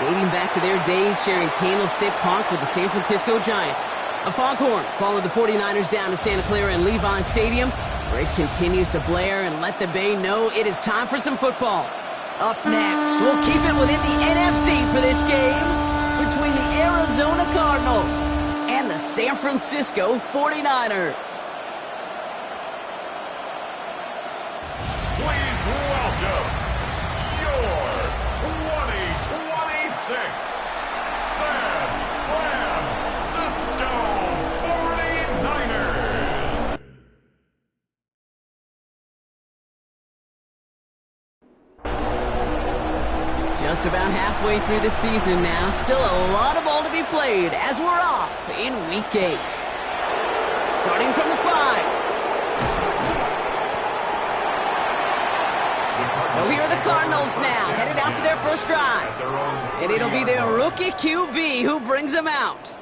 dating back to their days sharing Candlestick Park with the San Francisco Giants. A foghorn followed the 49ers down to Santa Clara and Levi Stadium, where it continues to blare and let the Bay know it is time for some football. Up next, we'll keep it within the NFC for this game between the Arizona Cardinals and the San Francisco 49ers. Please welcome your 2026 San Francisco 49ers. Just about halfway through the season now. Still a lot of ball to be played as we're off in Week 8. Starting from the 5. So here are the Cardinals now, headed out for their first drive. And it'll be their rookie QB who brings them out.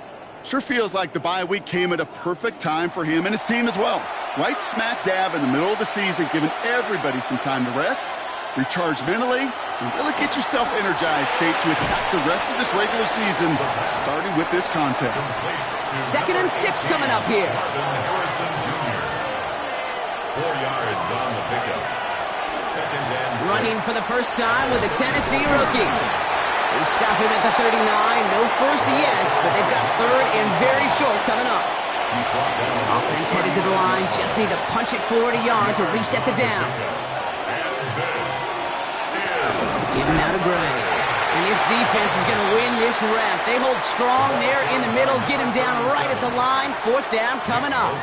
Sure feels like the bye week came at a perfect time for him and his team as well. Right smack dab in the middle of the season, giving everybody some time to rest, recharge mentally, and really get yourself energized, Kate, to attack the rest of this regular season, starting with this contest. 2nd and 6 coming up here. Harrison Jr. 4 yards on the pickup. 2nd and 6. Running for the first time with a Tennessee rookie. They stop him at the 39. No first yet, but they've got 3rd and very short coming up. Offense headed to the line. Just need to punch it 40 yards to reset the downs. Getting out of Gray. And this defense is going to win this rep. They hold strong there in the middle. Get him down right at the line. 4th down coming up.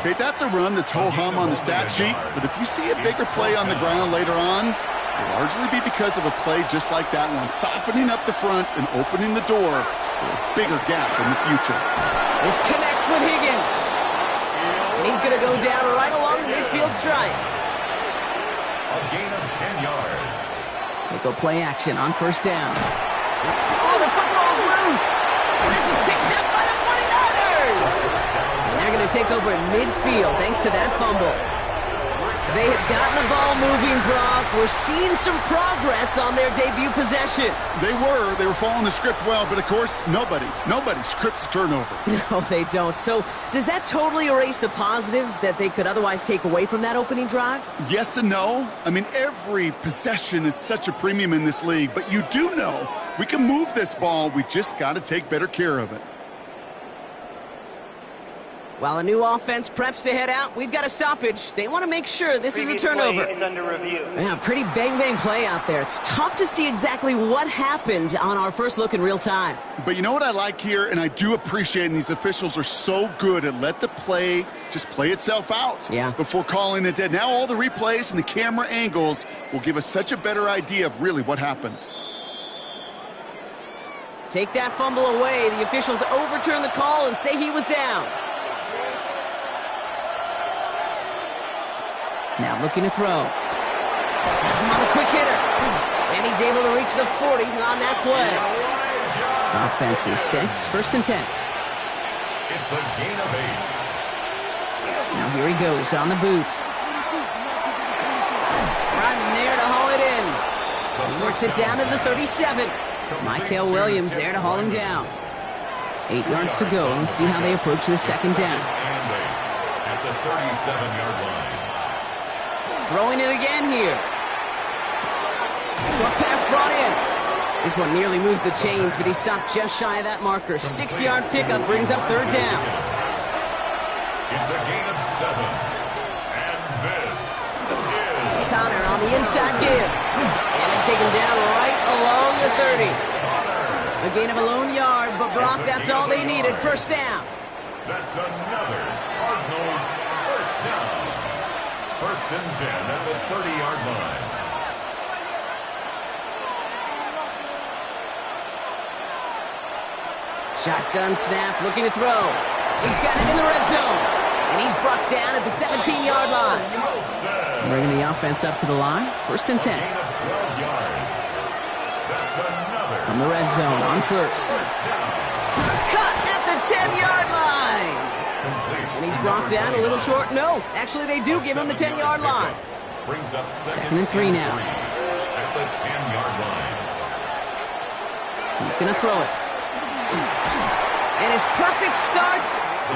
Okay, that's a run that's ho-hum on the stat sheet, but if you see a bigger play on the ground later on, it'll largely be because of a play just like that one, softening up the front and opening the door for a bigger gap in the future. This connects with Higgins. And he's going to go down right along the midfield stripe. A gain of 10 yards. They go play action on 1st down. Oh, the football's loose. And this is picked up by the 49ers. And they're going to take over at midfield thanks to that fumble. They have gotten the ball moving, Brock. We're seeing some progress on their debut possession. They were following the script well, but of course, nobody scripts a turnover. No, they don't. So does that totally erase the positives that they could otherwise take away from that opening drive? Yes and no. I mean, every possession is such a premium in this league, but you do know we can move this ball. We just got to take better care of it. While a new offense preps to head out, we've got a stoppage. They want to make sure this is a turnover. Play is under review. Yeah, pretty bang play out there. It's tough to see exactly what happened on our first look in real time. But you know what I like here, and I do appreciate, and these officials are so good at let the play just play itself out before calling it dead. Now all the replays and the camera angles will give us such a better idea of really what happened. Take that fumble away. The officials overturn the call and say he was down. Now looking to throw. Has him on the quick hitter. And he's able to reach the 40 on that play. Offense is set. 1st and 10. It's a gain of 8. Now here he goes on the boot. Ryman there to haul it in. He works it down to the 37. Michael Williams there to haul him down. 8 yards to go. Let's see how they approach the 2nd down. At the 37-yard line. Throwing it again here. Short pass brought in. This one nearly moves the chains, but he stopped just shy of that marker. 6-yard pickup brings up 3rd down. It's a gain of 7. And this is Connor on the inside give. And they take him down right along the 30. A gain of a lone yard, but Brock, that's all they needed. 1st down. That's another Cardinals 1st down. 1st and 10 at the 30-yard line. Shotgun snap, looking to throw. He's got it in the red zone. And he's brought down at the 17-yard line. Bringing the offense up to the line. 1st and 10. Gain of 12 yards. That's another From the red zone on 1st. Cut at the 10-yard line. And he's brought down a little short. No, actually they do give him the 10-yard line. Brings up 2nd and 3 now. At the 10-yard line. He's going to throw it. And his perfect start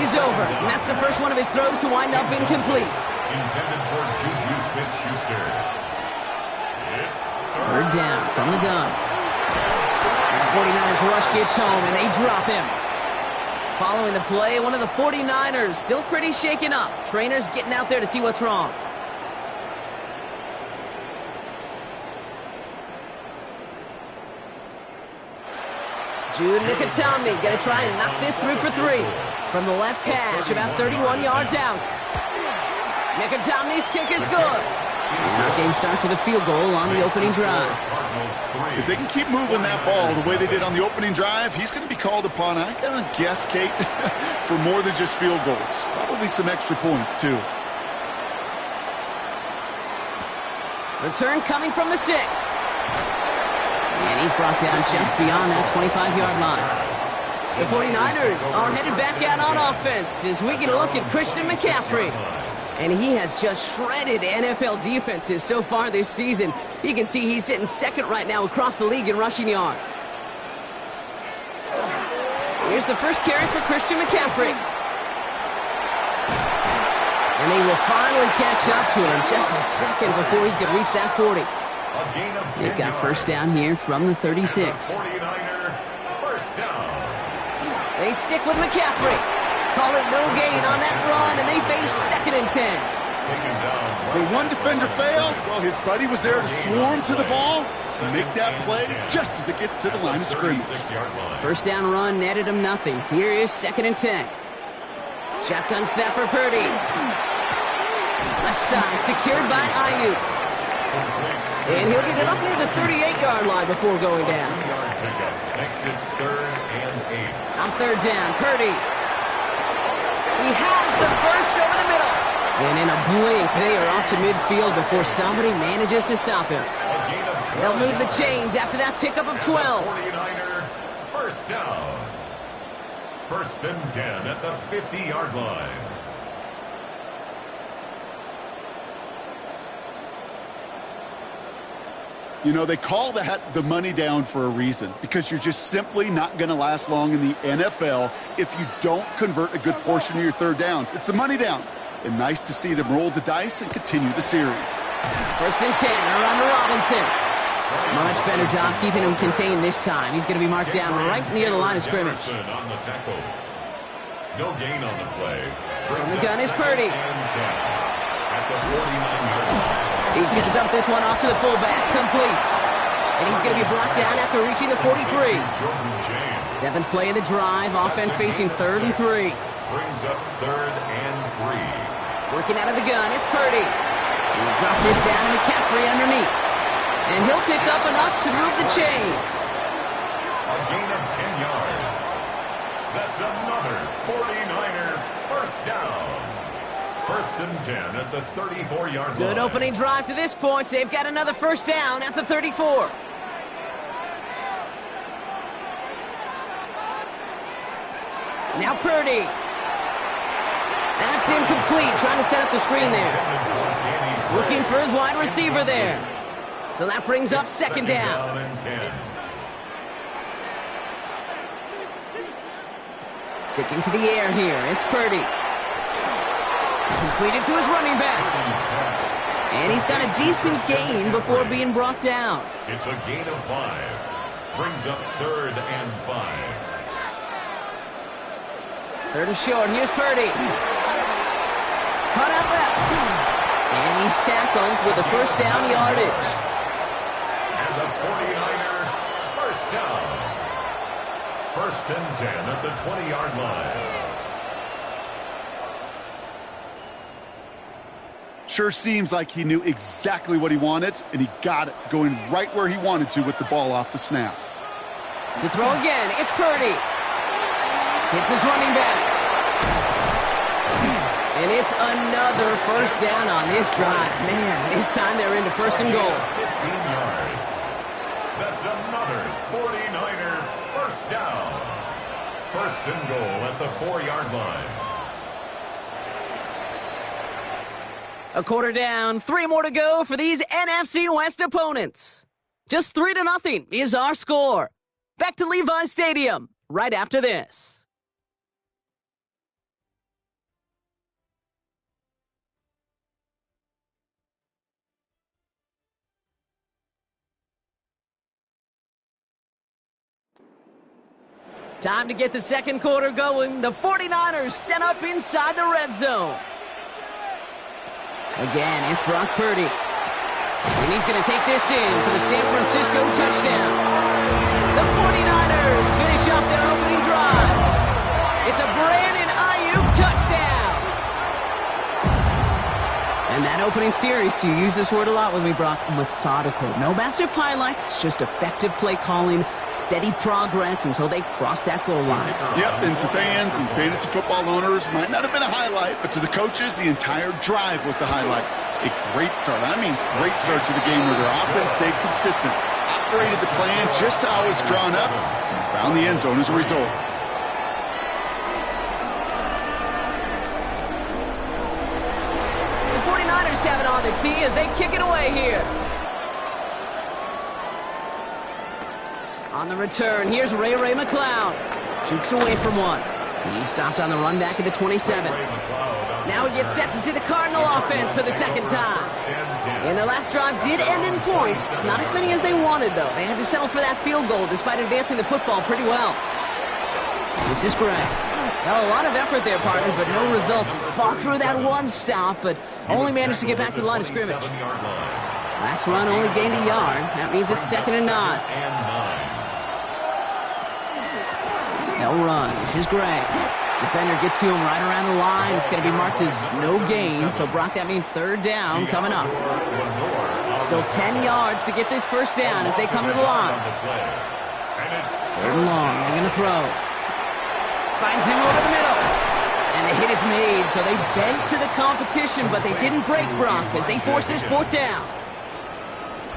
is over. And that's the first one of his throws to wind up incomplete. Intended for Juju Smith-Schuster. It's Third down from the gun. And the 49ers rush gets home, and they drop him. Following the play, one of the 49ers still pretty shaken up. Trainers getting out there to see what's wrong. Jude Nicotomney going to try and knock this through for 3. From the left hash, about 31 yards out. Nicotomney's kick is good. And our game starts with a field goal on the opening drive. If they can keep moving that ball the way they did on the opening drive, he's going to be called upon, I gotta guess, Kate, for more than just field goals. Probably some extra points, too. Return coming from the 6. And he's brought down just beyond that 25-yard line. The 49ers are headed back out on offense as we get a look at Christian McCaffrey. And he has just shredded NFL defenses so far this season. You can see he's sitting second right now across the league in rushing yards. Here's the first carry for Christian McCaffrey. And they will finally catch up to him just a second before he could reach that 40. They've got first down here from the 36. 49er first down. They stick with McCaffrey. Call it no gain on that run, and they face 2nd and 10. When one defender failed, well, his buddy was there to swarm to the ball and make that play just as it gets to the line of scrimmage. First down run netted him nothing. Here is 2nd and 10. Shotgun snap for Purdy. Left side secured by Ayuk. And he'll get it up near the 38-yard line before going down. Makes it 3rd and 8. On 3rd down, Purdy. He has the first over the middle. And in a blink, they are off to midfield before somebody manages to stop him. They'll move the chains after that pickup of 12. 49er first down. 1st and 10 at the 50-yard line. You know, they call that the money down for a reason, because you're just simply not going to last long in the NFL if you don't convert a good portion of your third downs. It's the money down. And nice to see them roll the dice and continue the series. 1st and 10, around to Robinson. Much better job keeping him contained this time. He's going to be marked down right near the line of scrimmage. On the tackle. No gain on the play. From the gun is Purdy. At the 49-yard line. He's going to dump this one off to the fullback. Complete. And he's going to be brought down after reaching the 43. 7th play of the drive. Offense facing 3rd and 3. Brings up 3rd and 3. Working out of the gun, it's Purdy. He'll drop this down to McCaffrey underneath. And he'll pick up enough to move the chains. A gain of 10 yards. That's another 49er first down. 1st and 10 at the 34-yard line. Good opening drive to this point. They've got another first down at the 34. Now Purdy. That's incomplete. Trying to set up the screen there. Looking for his wide receiver there. So that brings up 2nd down. And 10. Sticking to the air here. It's Purdy. Completed to his running back. And he's got a decent gain before being brought down. It's a gain of 5. Brings up 3rd and 5. 3rd and short. Here's Purdy. Caught out left. And he's tackled with the first down yardage. And the 49er first down. 1st and 10 at the 20-yard line. Sure seems like he knew exactly what he wanted, and he got it, going right where he wanted to with the ball off the snap. To throw again, it's Purdy. Hits his running back. And it's another first down on this drive. Man, this time they're into 1st and goal. 15 yards. That's another 49er first down. 1st and goal at the 4-yard line. A quarter down, 3 more to go for these NFC West opponents. Just 3-0 is our score. Back to Levi Stadium right after this. Time to get the second quarter going. The 49ers set up inside the red zone. Again, it's Brock Purdy. And he's going to take this in for the San Francisco touchdown. The 49ers finish up their opening drive. It's a Brandon Ayuk touchdown. And that opening series, you use this word a lot with me, Brock, methodical. No massive highlights, just effective play calling, steady progress until they cross that goal line. Yep, and to fans and fantasy football owners, might not have been a highlight, but to the coaches, the entire drive was the highlight. A great start. I mean, great start to the game where their offense stayed consistent, operated the plan just how it was drawn up, and found the end zone as a result. Have it on the tee as they kick it away here. On the return, here's Ray McCloud. Jukes away from one. He stopped on the run back at the 27. Now he gets set to see the Cardinal offense for the second time. And their last drive did end in points. Not as many as they wanted, though. They had to settle for that field goal despite advancing the football pretty well. This is Gray. Well, a lot of effort there, partner, but no results. Fought through that one stop, but only managed to get back to the line of scrimmage. Last run only gained a yard. That means it's 2nd and 9. They'll run. This is Gray. Defender gets to him right around the line. It's going to be marked as no gain, so Brock, that means 3rd down coming up. Still 10 yards to get this first down as they come to the line. 3rd and long. They're going to throw. Finds him over the middle. And the hit is made, so they bent to the competition, but they didn't break Brock as they force this 4th down.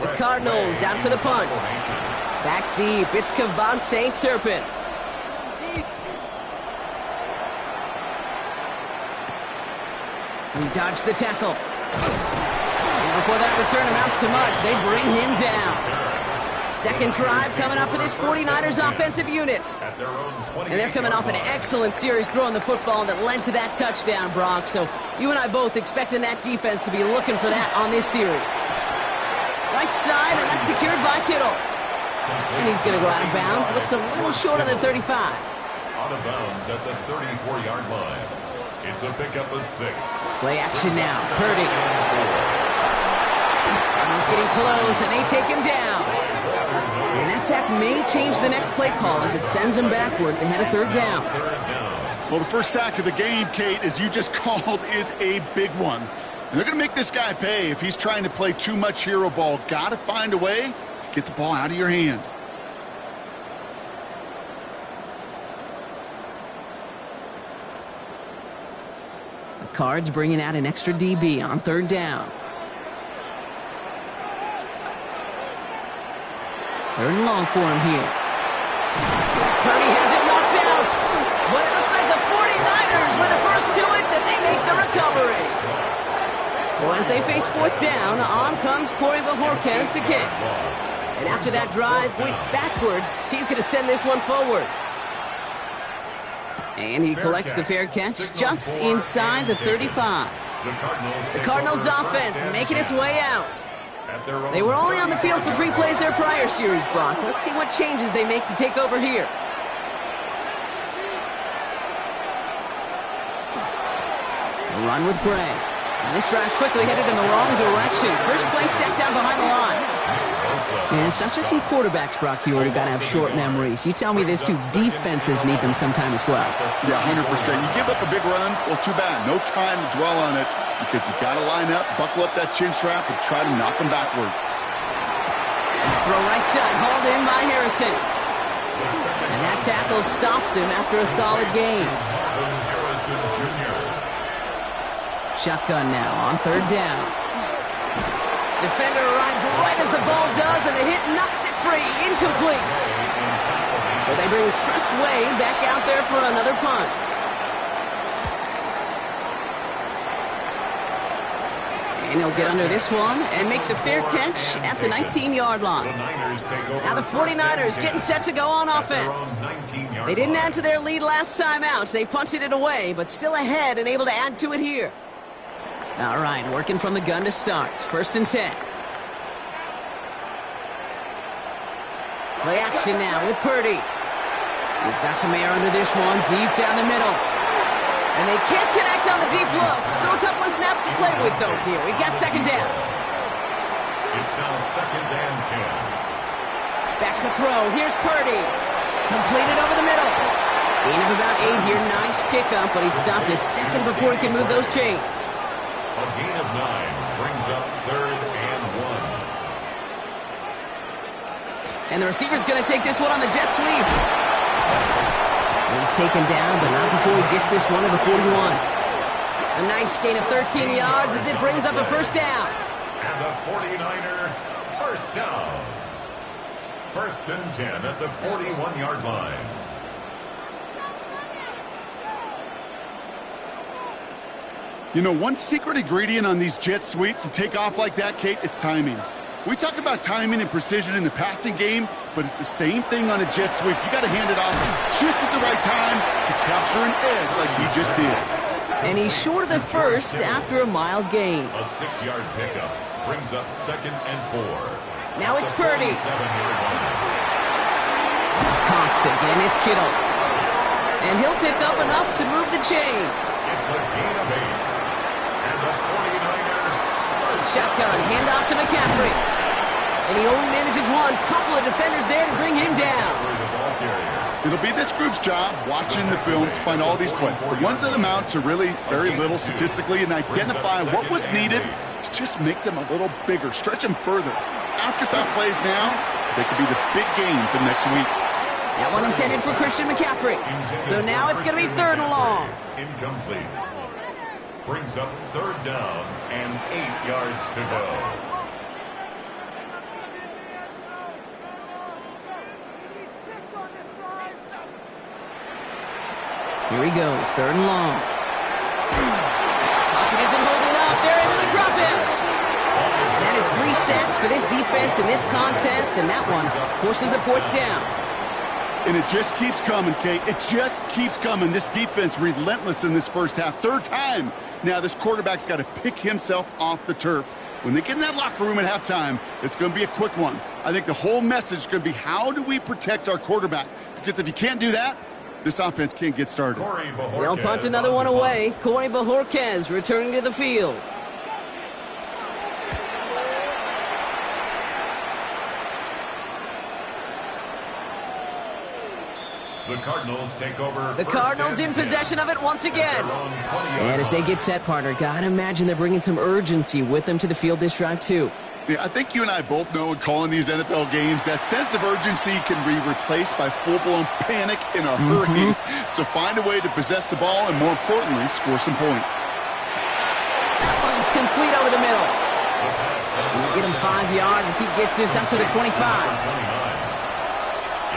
The Cardinals out for the punt. Back deep, it's KaVontae Turpin. He dodged the tackle. And before that return amounts to much, they bring him down. Second drive coming up for this 49ers offensive unit. And they're coming off an excellent series throwing the football that led to that touchdown, Brock. So you and I both expecting that defense to be looking for that on this series. Right side, and that's secured by Kittle. And he's going to go out of bounds. Looks a little short on the 35. Out of bounds at the 34-yard line. It's a pickup of 6. Play action now. Purdy. He's getting close, and they take him down. And that sack may change the next play call as it sends him backwards ahead of 3rd down. Well, the first sack of the game, Kate, as you just called, is a big one. And they're going to make this guy pay if he's trying to play too much hero ball. Got to find a way to get the ball out of your hand. The Cards bringing out an extra DB on 3rd down. 3rd and long for him here. Purdy has it knocked out. But it looks like the 49ers were the first to it, and they make the recovery. So as they face 4th down, on comes Corey Bojorquez to kick. And after that drive went backwards, he's going to send this one forward. And he collects the fair catch just inside the 35. The Cardinals offense making its way out. They were only on the field for 3 plays their prior series, Brock. Let's see what changes they make to take over here. A run with Gray. And this drive's quickly headed in the wrong direction. First play set down behind the line. And it's not just some quarterbacks, Brock, you already got to have short memories. You tell me this too, defenses need them sometime as well. Yeah, 100%. You give up a big run, well, too bad. No time to dwell on it because you got to line up, buckle up that chin strap, and try to knock them backwards. Throw right side, hauled in by Harrison. And that tackle stops him after a solid gain. Shotgun now on 3rd down. Defender arrives right as the ball does, and the hit knocks it free. Incomplete. So they bring Tress Way back out there for another punt. And he'll get under this one and make the fair catch at the 19-yard line. Now the 49ers getting set to go on offense. They didn't add to their lead last time out. They punted it away, but still ahead and able to add to it here. All right, working from the gun to start. 1st and 10. Play action now with Purdy. He's got some air under this one, deep down the middle. And they can't connect on the deep look. Still a couple of snaps to play with, though, here. We got 2nd down. It's now 2nd and 10. Back to throw. Here's Purdy. Completed over the middle. Gain of about 8 here. Nice pickup, but he stopped a second before he could move those chains. A gain of 9 brings up 3rd and 1. And the receiver's going to take this one on the jet sweep. He's taken down, but not before he gets this one to the 41. A nice gain of 13 yards as it brings up a 1st down. And the 49er 1st down. 1st and 10 at the 41-yard line. You know, one secret ingredient on these jet sweeps to take off like that, Kate, it's timing. We talk about timing and precision in the passing game, but it's the same thing on a jet sweep. You got to hand it off just at the right time to capture an edge like he just did. And he's short of the 1st after a mild gain. A 6-yard pickup brings up 2nd and 4. Now it's Purdy. 7-yard line. It's Cox again. It's Kittle. And he'll pick up enough to move the chains. It's a gain of 8. And the 49er Shotgun, handoff to McCaffrey. And he only manages one. Couple of defenders there to bring him down. It'll be this group's job watching the film to find all these plays, the ones that amount to really very little statistically, and identify what was needed to just make them a little bigger, stretch them further. Afterthought plays now, they could be the big gains of next week. That one intended for Christian McCaffrey. So now it's going to be 3rd and long. Incomplete. Brings up 3rd down and 8 yards to go. Here he goes, 3rd and long. Pocket isn't holding up. They're able to drop him. And that is 3 sacks for this defense in this contest, and that one forces a 4th down. And it just keeps coming, Kate. It just keeps coming. This defense relentless in this 1st half. 3rd time. Now this quarterback's got to pick himself off the turf. When they get in that locker room at halftime, it's going to be a quick one. I think the whole message is going to be, how do we protect our quarterback? Because if you can't do that, this offense can't get started. They'll punt another one away. Corey Bojorquez returning to the field. The Cardinals take over. The Cardinals in possession of it once again. And as they get set, partner, gotta imagine they're bringing some urgency with them to the field this drive, too. Yeah, I think you and I both know in calling these NFL games, that sense of urgency can be replaced by full-blown panic in a hurry. So find a way to possess the ball and, more importantly, score some points. That one's complete over the middle. We'll get him 5 yards as he gets this up to the 25.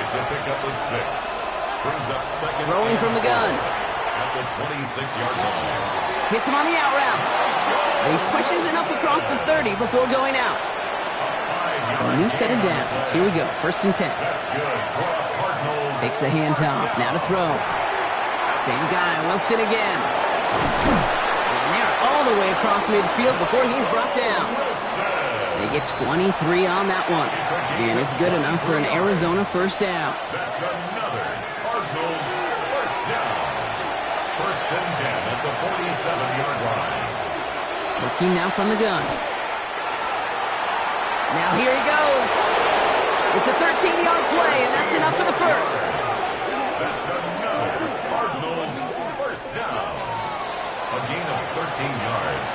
It's a pickup of 6. Brings up 2nd. Throwing from the gun. At the 26-yard line. Hits him on the out route. And he pushes it up across the 30 before going out. So a new set of downs. Here we go. 1st and 10. That's good. Takes the handoff. Now to throw. Same guy. Wilson again. And they're all the way across midfield before he's brought down. They get 23 on that one. And it's good enough for an Arizona 1st down. That's another Cardinals 1st down. 1st and 10 at the 47-yard line. Looking now from the gun. Now here he goes. It's a 13-yard play, and that's enough for the 1st. That's another Cardinals 1st down. A gain of 13 yards.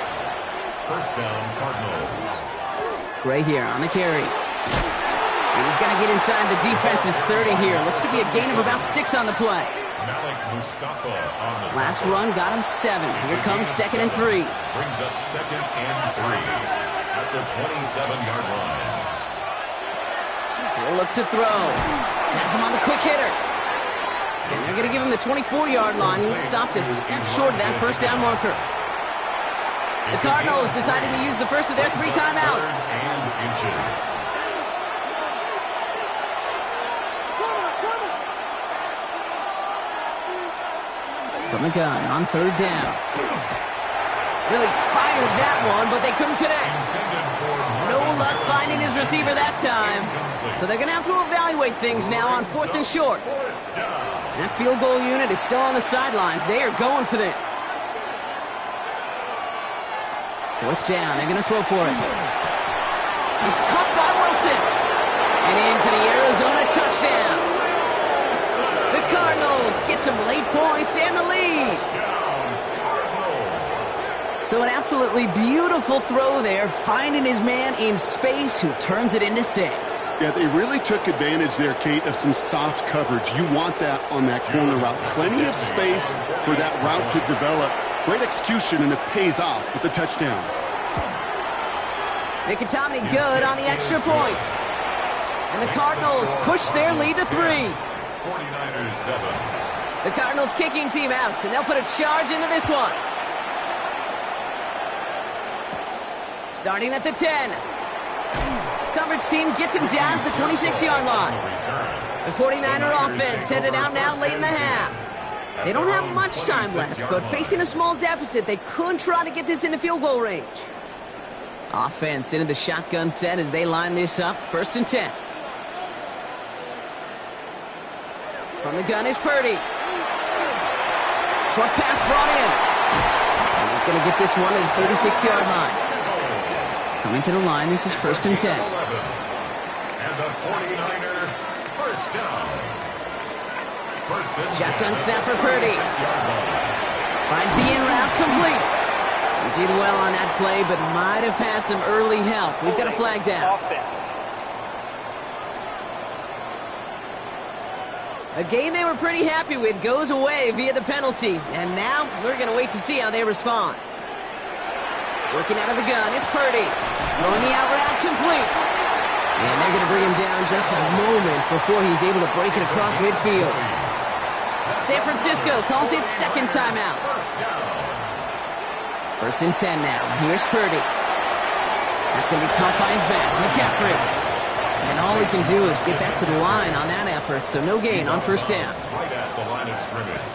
1st down, Cardinals. Gray here on the carry. And he's going to get inside the defense's 30 here. Looks to be a gain of about 6 on the play. Malik Mustafa on the last run got him 7. Here comes 2nd and 3. Brings up 2nd and 3 at the 27-yard line. He'll look to throw. Has him on the quick hitter. And they're going to give him the 24-yard line. He stopped a step short of that 1st down marker. The Cardinals decided to use the first of their 3 timeouts. From the gun on 3rd down. Really fired that one, but they couldn't connect. No luck finding his receiver that time. So they're going to have to evaluate things now on 4th and short. That field goal unit is still on the sidelines. They are going for this. 4th down. They're going to throw for it. It's caught by Wilson. And in for the Arizona touchdown. The Cardinals get some late points and the lead. So an absolutely beautiful throw there, finding his man in space who turns it into 6. Yeah, they really took advantage there, Kate, of some soft coverage. You want that on that corner route. Plenty of space for that route to develop. Great execution, and it pays off with the touchdown. Nikitami good on the extra point. And the Cardinals push their lead to 3. 49ers 7. The Cardinals kicking team out, and they'll put a charge into this one. Starting at the 10. Coverage team gets him down at the 26-yard line. The 49er offense headed out now late in the half. They don't have much time left, but facing a small deficit, they could try to get this into field goal range. Offense into the shotgun set as they line this up. 1st and 10. From the gun is Purdy. Short pass brought in. And he's going to get this one to the 36-yard line. Coming to the line, this is 1st and 10. And the 49er first down. Shotgun snap for Purdy. Finds the in route complete. He did well on that play, but might have had some early help. We've got a flag down. A game they were pretty happy with goes away via the penalty. And now we're going to wait to see how they respond. Working out of the gun, it's Purdy. Throwing the out route complete. And they're going to bring him down just a moment before he's able to break it across midfield. San Francisco calls it 2nd timeout. 1st and 10 now. Here's Purdy. That's going to be caught by his back. McCaffrey. And all he can do is get back to the line on that effort, so no gain on 1st down. Right at the line of scrimmage.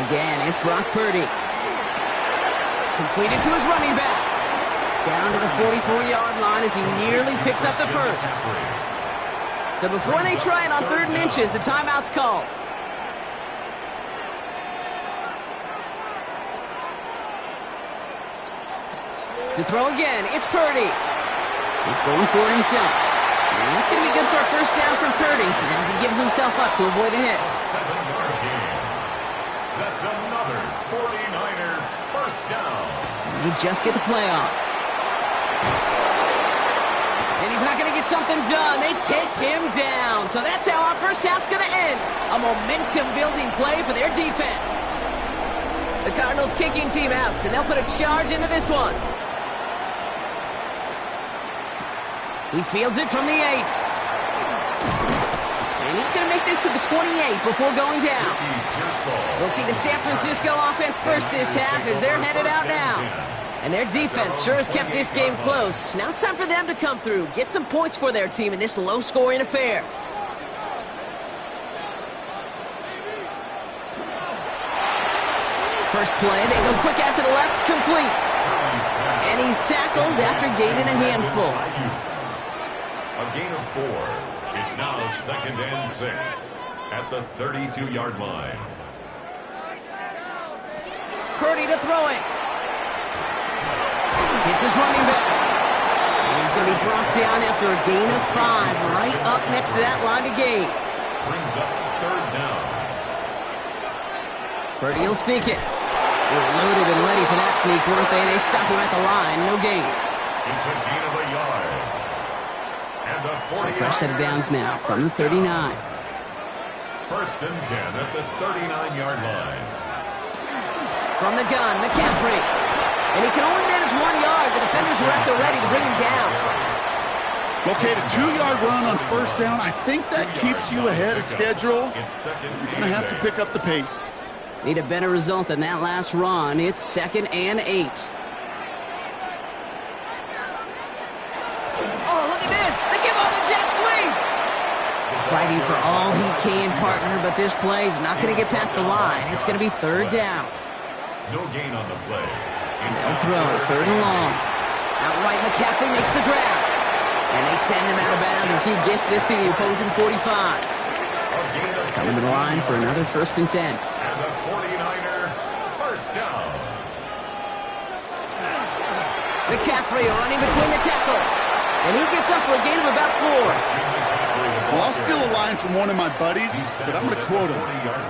Again, it's Brock Purdy. Completed to his running back. Down to the 44-yard line as he nearly picks up the 1st. So before they try it on 3rd and inches, the timeout's called. To throw again, it's Purdy. He's going for it himself. And that's going to be good for a 1st down from Purdy as he gives himself up to avoid a hit. 7-yard gain. That's another 49er first down. And he just get the play off. And he's not going to get something done. They take him down. So that's how our first half's going to end. A momentum-building play for their defense. The Cardinals kicking team out, and they'll put a charge into this one. He fields it from the 8. And he's going to make this to the 28 before going down. We'll see the San Francisco offense first this half as they're headed out now. And their defense sure has kept this game close. Now it's time for them to come through, get some points for their team in this low-scoring affair. First play, they go quick out to the left, complete. And he's tackled after gaining a handful. A gain of 4. It's now 2nd and 6 at the 32-yard line. Purdy to throw it. Hits his running back. And he's going to be brought down after a gain of 5, right up next to that line of gain. Brings up 3rd down. Purdy will sneak it. They were loaded and ready for that sneak, weren't they? They stop him at the line, no gain. It's a gain of a yard. And a So fresh set of downs now from the 39. 1st and 10 at the 39-yard line. From the gun, McCaffrey. And he can only manage 1 yard. The defenders were at the ready to bring him down. Okay, the 2-yard run on 1st down, I think that keeps you ahead of schedule. You're going to have to pick up the pace. Need a better result than that last run. It's 2nd and 8. Oh, look at this. They give on the jet sweep. Fighting for all he can, partner, but this play is not going to get past the line. It's going to be 3rd down. No gain on the play. No throw, 3rd and long. Outright McCaffrey makes the grab. And they send him out of bounds as he gets this to the opposing 45. Coming to the line for another 1st and 10. And the 49er, 1st down. McCaffrey running between the tackles. And he gets up for a gain of about 4. Well, I'll steal a line from one of my buddies, but I'm going to quote him.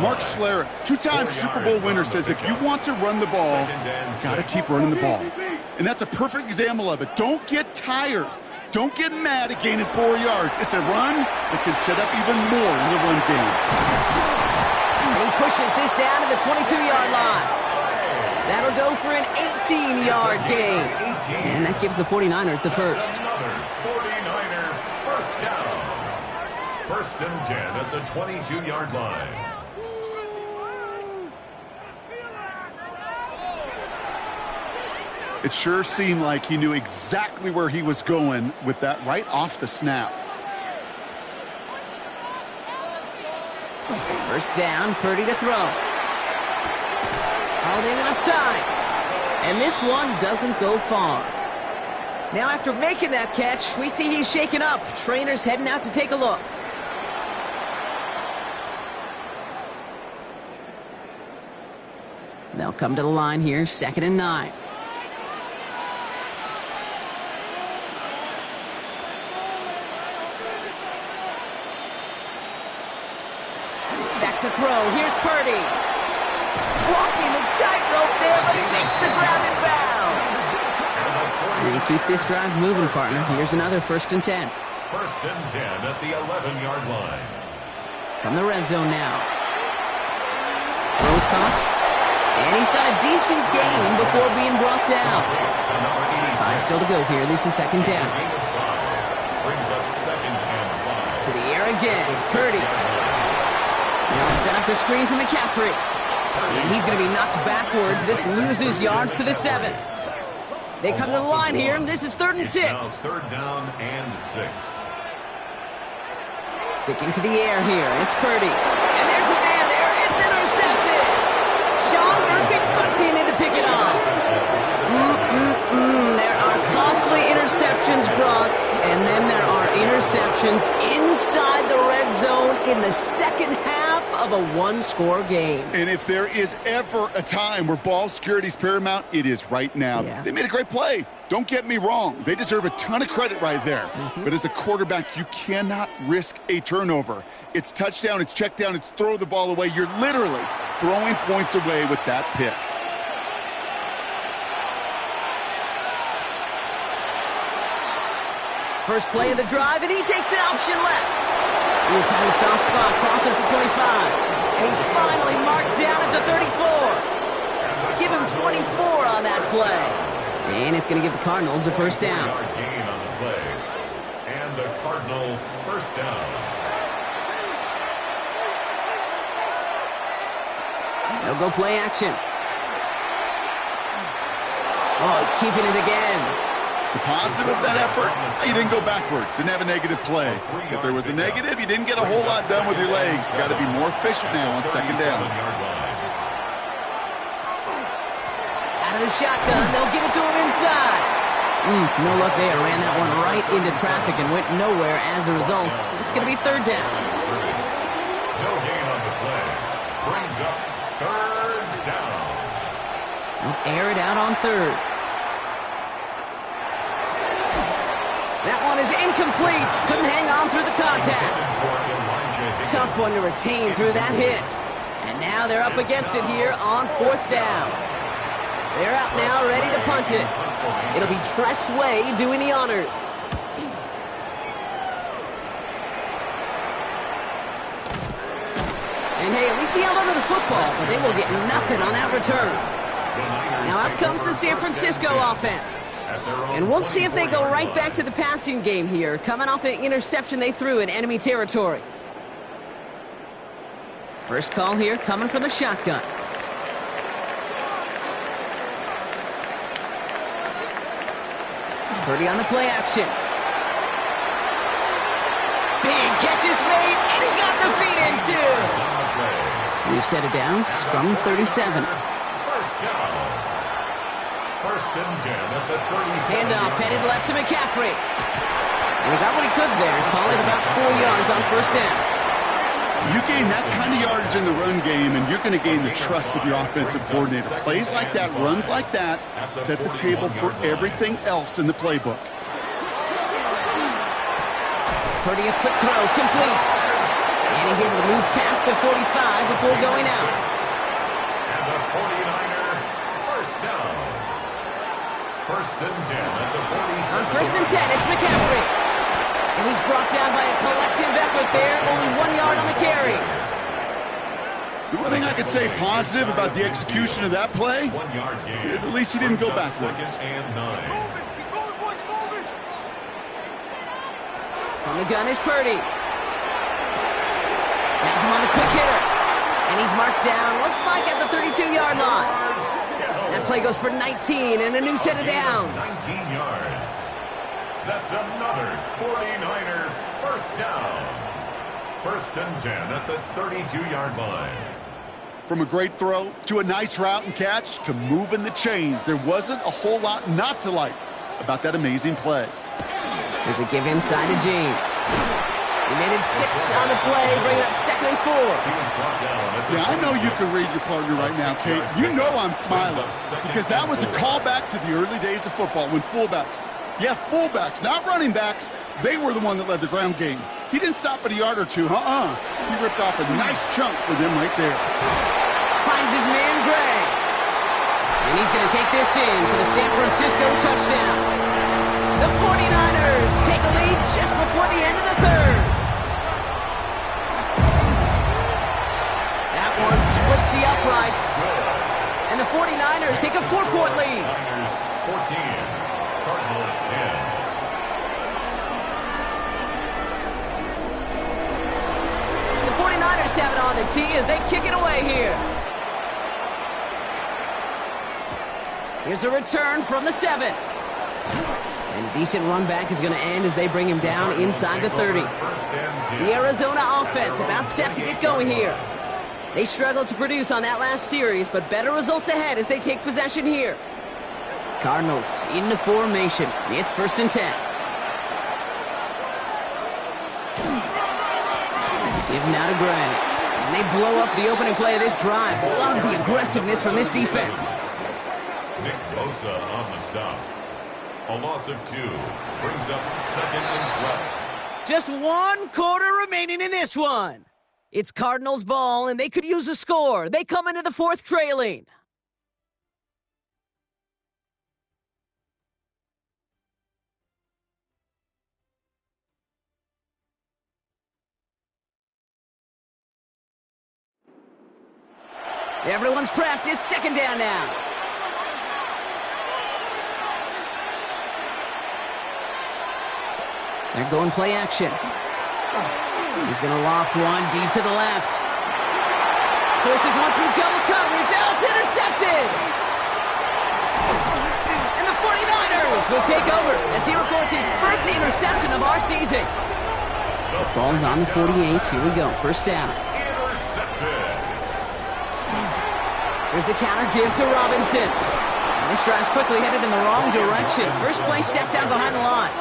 Mark Schlereth, 2-time Super Bowl winner, says if you want to run the ball, got to keep running the ball. And that's a perfect example of it. Don't get tired. Don't get mad at gaining 4 yards. It's a run that can set up even more in the run game. And he pushes this down to the 22-yard line. That'll go for an 18-yard gain. And that gives the 49ers the first. Another 49er, 1st down. 1st and 10 at the 22-yard line. It sure seemed like he knew exactly where he was going with that right off the snap. 1st down, Purdy to throw. Hauled in left side. And this one doesn't go far. Now after making that catch, we see he's shaken up. Trainer's heading out to take a look. They'll come to the line here, 2nd and 9. Back to throw. Here's Purdy. Walking the tightrope there, but he makes the grab and bounds. And keep this drive moving, partner. Here's another 1st and 10. 1st and 10 at the 11-yard line. From the red zone now. Throws caught. And he's got a decent gain before being brought down. 5 still to go here. This is 2nd down. Brings up 2nd and 5. To the air again. Purdy. They'll set up the screen to McCaffrey. And he's going to be knocked backwards. This loses yards to the 7. They come to the line here. This is 3rd and 6. Now 3rd down and 6. Sticking to the air here. It's Purdy. And there's a man there. It's intercepted. Sean Murphy punting in to pick it off. There are costly interceptions, Brock. And then there are interceptions inside the red zone in the 2nd half of a 1-score game. And if there is ever a time where ball security is paramount, it is right now. Yeah. They made a great play. Don't get me wrong. They deserve a ton of credit right there. But as a quarterback, you cannot risk a turnover. It's touchdown, it's check down, it's throw the ball away. You're literally throwing points away with that pick. First play of the drive, and he takes an option left. Ooh, kind of soft spot, crosses the 25. And he's finally marked down at the 34. Give him 24 on that play. And it's going to give the Cardinals a 1st down. Gain on the play. And the Cardinal 1st down. They'll go play action. Oh, he's keeping it again. The positive of that effort, you didn't go backwards, didn't have a negative play. If there was a negative, you didn't get a whole lot done with your legs. Got to be more efficient now on 2nd down. Out of the shotgun, they'll give it to him inside. No luck there. Ran that one right into traffic and went nowhere as a result. It's going to be 3rd down. No gain on the play. Brings up 3rd down. They'll air it out on 3rd. That one is incomplete. Couldn't hang on through the contact. Tough one to retain through that hit. And now they're up against it here on 4th down. They're out now, ready to punt it. It'll be Tress Way doing the honors. And hey, at least he held onto the football, but they will get nothing on that return. Now out comes the San Francisco offense. And we'll see if they go right back to the passing game here, coming off an interception they threw in enemy territory. First call here coming from the shotgun. Purdy on the play action. Big catch is made, and he got the feet in, too. We've set it down from 37. First down. First and 10 at the 37. Handoff headed left to McCaffrey. And he got what he could there. Call it about 4 yards on first down. You gain that kind of yardage in the run game, and you're going to gain the trust of your offensive coordinator. Plays like that, runs like that, set the table for everything else in the playbook. Purdy, a quick throw, complete. And he's able to move past the 45 before going out. And the 49er, first down. First and 10 at the 47. On first and 10, it's McCaffrey. And he's brought down by a collective effort there, only 1 yard on the carry. The one thing I could say positive about the execution of that play 1 yard gain is at least he didn't go brings up backwards. Second and 9. On the gun is Purdy. Has him on the quick hitter. And he's marked down, looks like at the 32-yard line. That play goes for 19 and a new set of downs. 19 yards. That's another 49er first down. First and 10 at the 32-yard line. From a great throw to a nice route and catch to moving the chains, there wasn't a whole lot not to like about that amazing play. There's a give inside to James. He made it 6 on the play, bringing up second and 4. Yeah, I know you can read your partner right now, Kate. You know I'm smiling because that was a callback to the early days of football when fullbacks, not running backs, they were the one that led the ground game. He didn't stop at a yard or two, He ripped off a nice chunk for them right there. Finds his man, Gray. And he's going to take this in for the San Francisco touchdown. The 49ers take a lead just before the end of the third. That one splits the uprights. And the 49ers take a 4-point lead. 14, Cardinals 10. The 49ers have it on the tee as they kick it away here. Here's a return from the 7. And a decent run back is going to end as they bring him down inside the 30. The Arizona offense about set to get going here. They struggled to produce on that last series, but better results ahead as they take possession here. Cardinals into formation. It's first and 10. Give now to Gray. And they blow up the opening play of this drive. Love the aggressiveness from this defense. Nick Bosa on the stop. A loss of 2 brings up second and 12. Just 1 quarter remaining in this one. It's Cardinals ball, and they could use a score. They come into the fourth trailing. Everyone's prepped. It's second down now. They're going play action. He's going to loft one deep to the left. Forces one through double coverage. Oh, it's intercepted! And the 49ers will take over as he records his first interception of our season. The ball's on the 48. Here we go. First down. There's a counter give to Robinson. And this drive's quickly headed in the wrong direction. First play set down behind the line.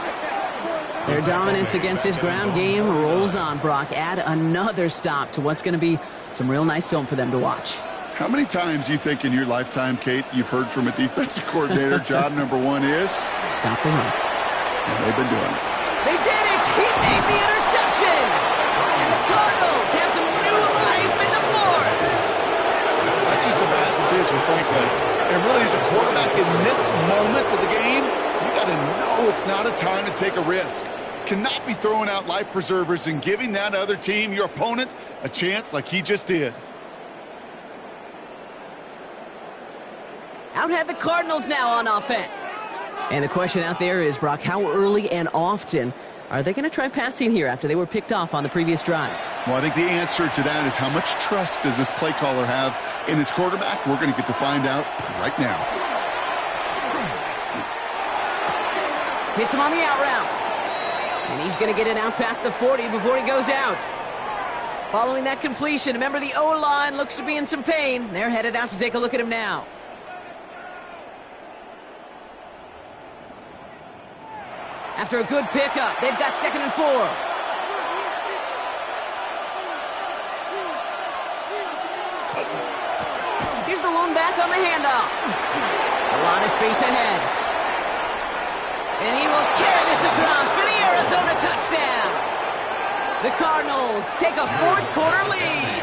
Their dominance against his ground game rolls on, Brock. Add another stop to what's going to be some real nice film for them to watch. How many times you think in your lifetime, Kate, you've heard from a defensive coordinator, job number 1 is? Stop the run. And they've been doing it. They did it! He made the interception! And the Cardinals have some new life in the fourth! That's just a bad decision, frankly. And really, as a quarterback in this moment of the game, you got to know it's not a time to take a risk. Cannot be throwing out life preservers and giving that other team, your opponent, a chance like he just did. Out had the Cardinals now on offense. And the question out there is, Brock, how early and often are they going to try passing here after they were picked off on the previous drive? Well, I think the answer to that is how much trust does this play caller have in his quarterback? We're going to get to find out right now. Hits him on the out route. And he's going to get it out past the 40 before he goes out. Following that completion, remember the O-line looks to be in some pain. They're headed out to take a look at him now. After a good pickup, they've got 2nd and 4. Here's the lone back on the handoff. A lot of space ahead. And he will carry this across for the Arizona touchdown. The Cardinals take a fourth quarter lead.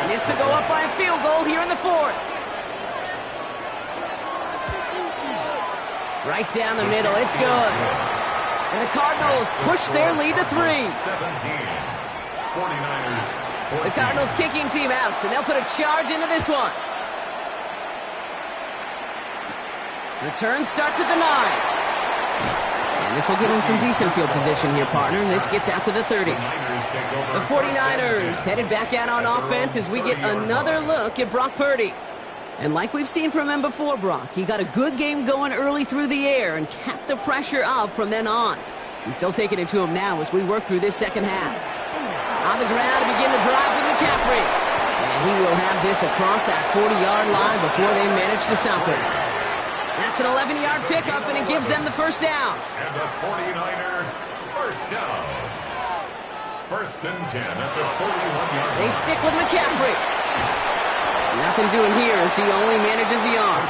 And this to go up by a field goal here in the 4th. Right down the middle, it's good. And the Cardinals push their lead to 3. 17. 49ers. 14. The Cardinals kicking team out, and they'll put a charge into this one. Return starts at the 9. And this will give them some decent field position here, partner. This gets out to the 30. The 49ers headed back out on offense as we get another look at Brock Purdy. And like we've seen from him before, Brock, he got a good game going early through the air and kept the pressure up from then on. He's still taking it to him now as we work through this second half. On the ground to begin the drive with McCaffrey. And he will have this across that 40-yard line before they manage to stop it. That's an 11-yard pickup, and it gives them the first down. And the 49er first down. 1st and 10 at the 41-yard line. They stick with McCaffrey. Nothing doing here as he only manages the arm.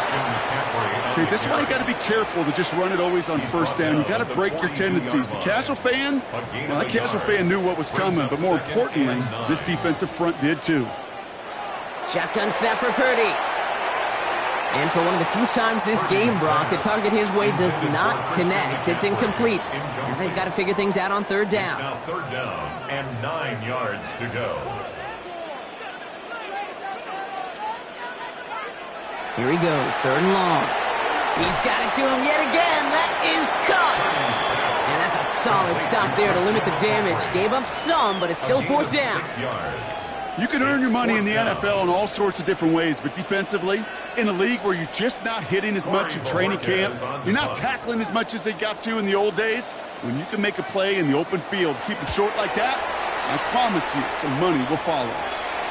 Okay, this is why you got to be careful to just run it always on first down. You got to break your tendencies. The casual fan, well, that casual fan knew what was coming, but more importantly, this defensive front did too. Shotgun snap for Purdy. And for one of the few times this game, Brock, the target his way does not connect. It's incomplete. Now they've got to figure things out on 3rd down. It's now 3rd down and 9 yards to go. Here he goes, 3rd and long. He's got it to him yet again. That is caught. And that's a solid stop there to limit the damage. Gave up some, but it's still 4th down. 6 yards. You can earn your money in the NFL in all sorts of different ways, but defensively, in a league where you're just not hitting as much in training camp, you're not tackling as much as they got to in the old days, when you can make a play in the open field, keep them short like that, I promise you some money will follow.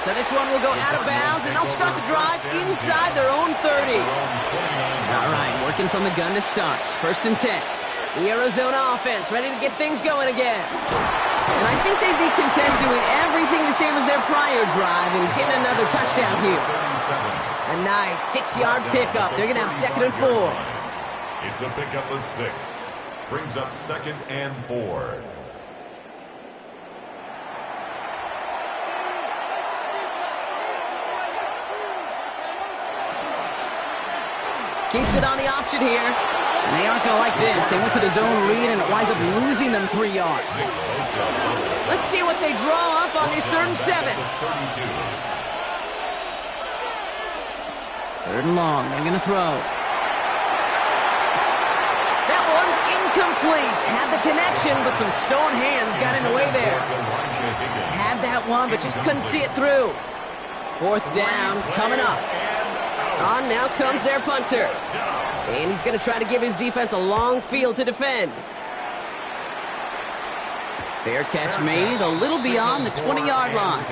So this one will go out of bounds, and they'll start the drive inside their own 30. All right, working from the gun to start. 1st and 10. The Arizona offense ready to get things going again. And I think they'd be content doing everything the same as their prior drive and getting another touchdown here. A nice 6-yard pickup. They're going to have 2nd and 4. It's a pickup of 6. Brings up 2nd and 4. Keeps it on the option here. And they aren't going to like this. They went to the zone read, and it winds up losing them 3 yards. Let's see what they draw up on this 3rd and 7. 3rd and long. They're going to throw. That one's incomplete. Had the connection, but some stone hands got in the way there. Had that one, but just couldn't see it through. 4th down coming up. On now comes their punter. And he's going to try to give his defense a long field to defend. Fair catch made a little beyond the 20-yard line.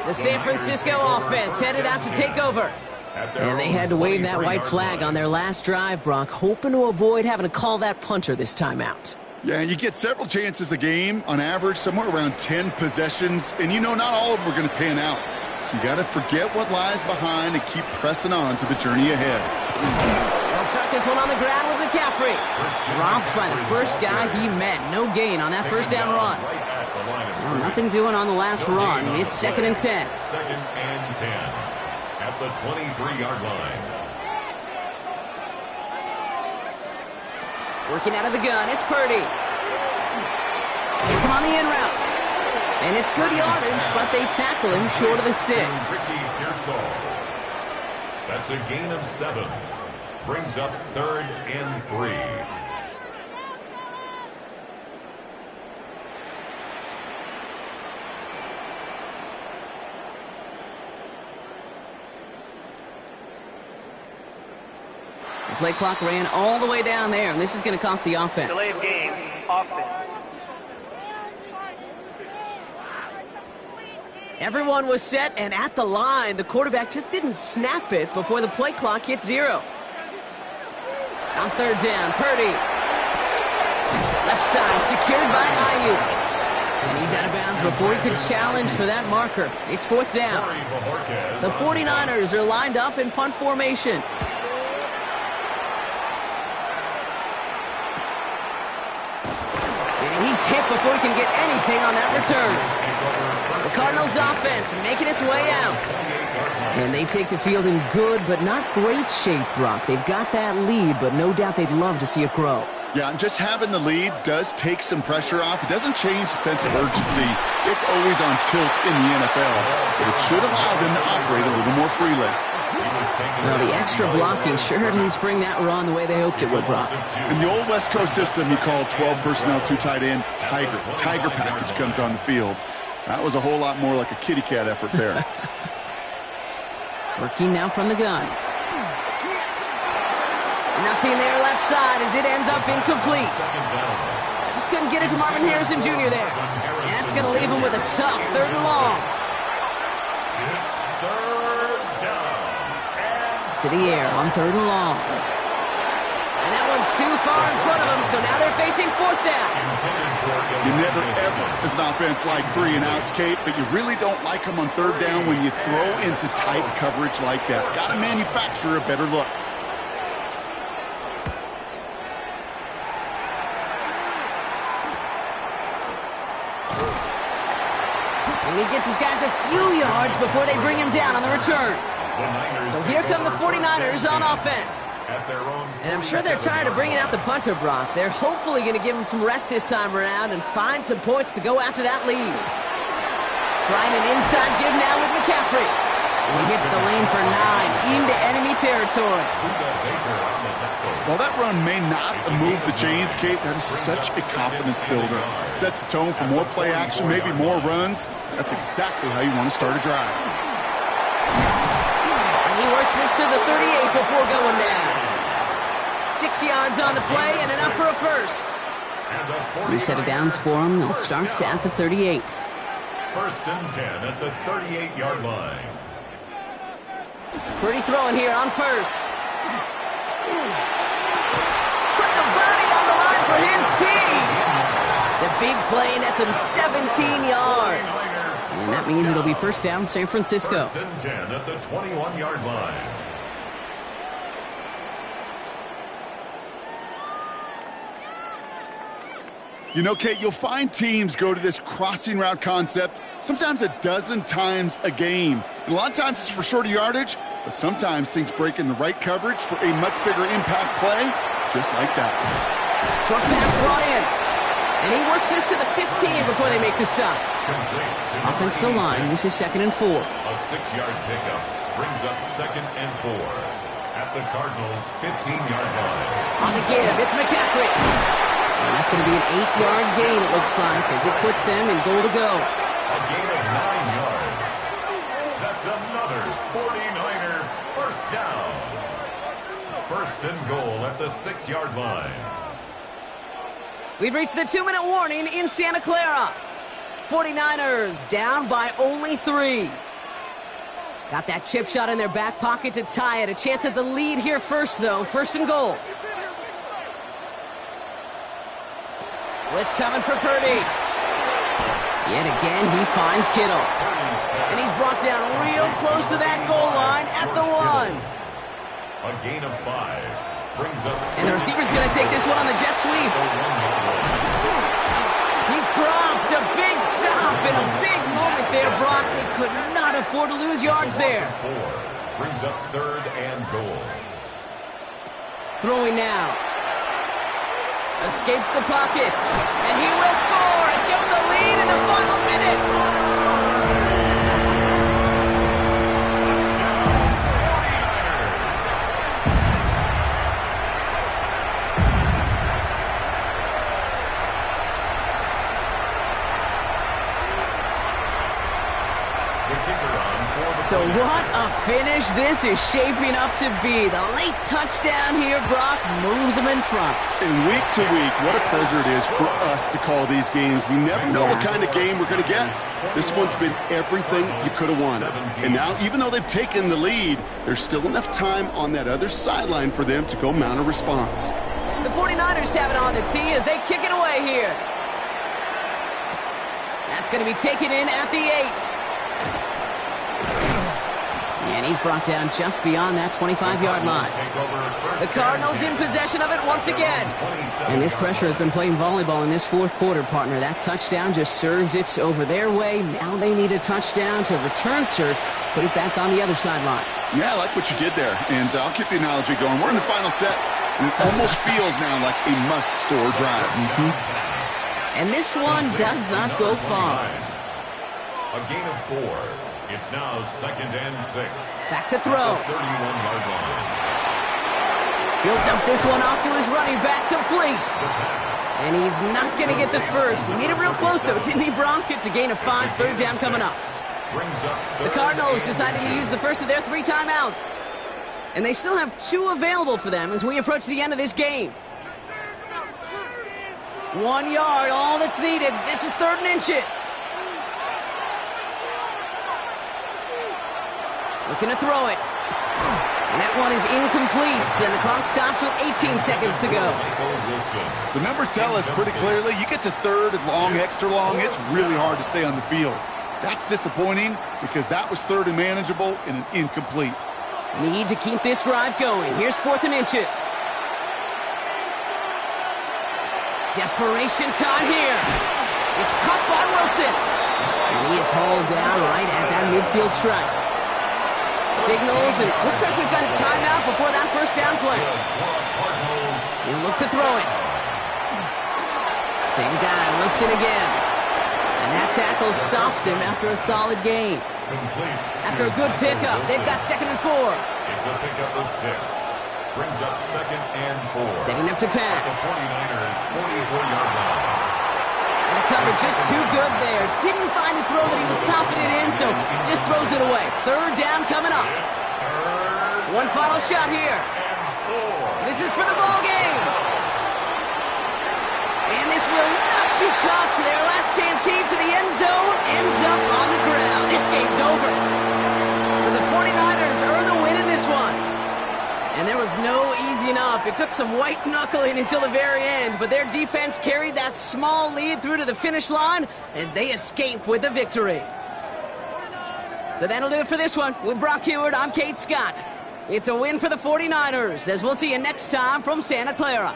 The San Francisco offense headed out to take over. And they had to wave that white flag on their last drive, Brock, hoping to avoid having to call that punter this time out. Yeah, you get several chances a game, on average, somewhere around 10 possessions, and you know not all of them are going to pan out. So you got to forget what lies behind and keep pressing on to the journey ahead. They'll start this one on the ground with McCaffrey. Dropped by the first guy he met. No gain on that 1st down run. Well, nothing doing on the last run. It's 2nd and 10. 2nd and 10 at the 23-yard line. Working out of the gun, it's Purdy. Hits him on the in route. And it's good yardage, but they tackle him short of the sticks. That's a gain of 7. Brings up 3rd and 3. play clock ran all the way down there, and this is going to cost the offense. Delay of game, offense. Everyone was set and at the line. The quarterback just didn't snap it before the play clock hit 0. On third down, Purdy. Left side, secured by Ayuk. And he's out of bounds before he could challenge for that marker. It's fourth down. The 49ers are lined up in punt formation. And he's hit before he can get anything on that return. The Cardinals offense making its way out. And they take the field in good but not great shape, Brock. They've got that lead, but no doubt they'd love to see it grow. Yeah, and just having the lead does take some pressure off. It doesn't change the sense of urgency. It's always on tilt in the NFL, but it should allow them to operate a little more freely. Well, the extra blocking sure didn't spring that run the way they hoped it would, Brock. In the old West Coast system, you call 12 personnel, 2 tight ends, Tiger. The Tiger package comes on the field. That was a whole lot more like a kitty cat effort there. Working now from the gun. Nothing there left side as it ends up incomplete. Just couldn't get it to Marvin Harrison Jr. there. And that's going to leave him with a tough 3rd and long. It's 3rd down. To the air on 3rd and long. And that one's too far in front of them, so now they're facing 4th down. You never, ever, as an offense, like 3 and outs, Kate, but you really don't like them on 3rd down when you throw into tight coverage like that. Got to manufacture a better look. And he gets his guys a few yards before they bring him down on the return. So here come the 49ers on offense. And I'm sure they're tired of bringing out the punter, Brock. They're hopefully going to give him some rest this time around and find some points to go after that lead. Trying an inside give now with McCaffrey. And he hits the lane for 9 into enemy territory. While that run may not move the chains, Kate, that is such a confidence builder. Sets the tone for more play action, maybe more runs. That's exactly how you want to start a drive. And he works this to the 38 before going down. 6 yards on the play and enough for a first. New set of downs for him. They'll start at the 38. 1st and 10 at the 38-yard line. Purdy throwing here on first. Put the body on the line for his team. The big play nets him 17 yards. And that means it'll be 1st down San Francisco. 1st and 10 at the 21-yard line. You know, Kate, you'll find teams go to this crossing route concept sometimes a dozen times a game. And a lot of times it's for shorter yardage, but sometimes things break in the right coverage for a much bigger impact play, just like that. Short pass brought in. And he works this to the 15 before they make the stop. Offensive line, this is 2nd and 4. A 6-yard pickup brings up 2nd and 4 at the Cardinals' 15-yard line. On the give, it's McCaffrey. And that's going to be an 8-yard gain, it looks like, as it puts them in goal to go. A gain of 9 yards. That's another 49er 1st down. 1st and goal at the 6-yard line. We've reached the 2-minute warning in Santa Clara. 49ers down by only 3. Got that chip shot in their back pocket to tie it. A chance at the lead here first, though. 1st and goal. Blitz coming for Purdy. Yet again, he finds Kittle. And he's brought down real close to that goal line at the 1. A gain of 5 brings up. And the receiver's going to take this one on the jet sweep. He's dropped a big stop in a big moment there, Brock. They could not afford to lose yards there. 4 brings up 3rd and goal. Throwing now. Escapes the pocket. And he will score and give them the lead in the final minute. Touchdown, 49ers. The kicker on for the So what a finish this is shaping up to be. The late touchdown here, Brock, moves them in front. And week to week, what a pleasure it is for us to call these games. We never know what kind of game we're going to get. This one's been everything you could have wanted. And now, even though they've taken the lead, there's still enough time on that other sideline for them to go mount a response. The 49ers have it on the tee as they kick it away here. That's going to be taken in at the 8. And he's brought down just beyond that 25-yard line. The Cardinals in possession of it once again. And this pressure has been playing volleyball in this fourth quarter, partner. That touchdown just served it over their way. Now they need a touchdown to return serve, put it back on the other sideline. Yeah, I like what you did there. And I'll keep the analogy going. We're in the final set. And it almost feels now like a must-score drive. And this one does not go far. A gain of 4. It's now 2nd and 6. Back to throw. 31-yard line. He'll dump this one off to his running back, complete. And he's not going to get the first. He made it real close, though, didn't he, Bronk? It's a gain of 5, 3rd down coming up. The Cardinals decided to use the first of their 3 timeouts. And they still have 2 available for them as we approach the end of this game. 1 yard, all that's needed. This is 3rd and inches. Looking to throw it. And that one is incomplete, and the clock stops with 18 seconds to go. The numbers tell us pretty clearly, you get to 3rd and long, extra long, it's really hard to stay on the field. That's disappointing because that was 3rd and manageable and an incomplete. Need to keep this drive going. Here's 4th and inches. Desperation time here. It's caught by Wilson. And he is hauled down right at that midfield stripe. Signals, and looks like we've got a timeout before that first down play. He'll look to throw it. Same guy, Wilson again. And that tackle stops him after a solid gain. After a good pickup, they've got 2nd and 4. It's a pickup of 6. Brings up 2nd and 4. Setting up to pass. The 49ers 44-yard line. And the cover just too good there. Didn't find a throw that he was confident in, so just throws it away. 3rd down coming up. One final shot here. This is for the ball game. And this will not be caught, so their last chance heave to the end zone ends up on the ground. This game's over. So the 49ers earn the win in this one. And there was no easing up. It took some white knuckling until the very end, but their defense carried that small lead through to the finish line as they escape with the victory. So that'll do it for this one. With Brock Huard, I'm Kate Scott. It's a win for the 49ers, as we'll see you next time from Santa Clara.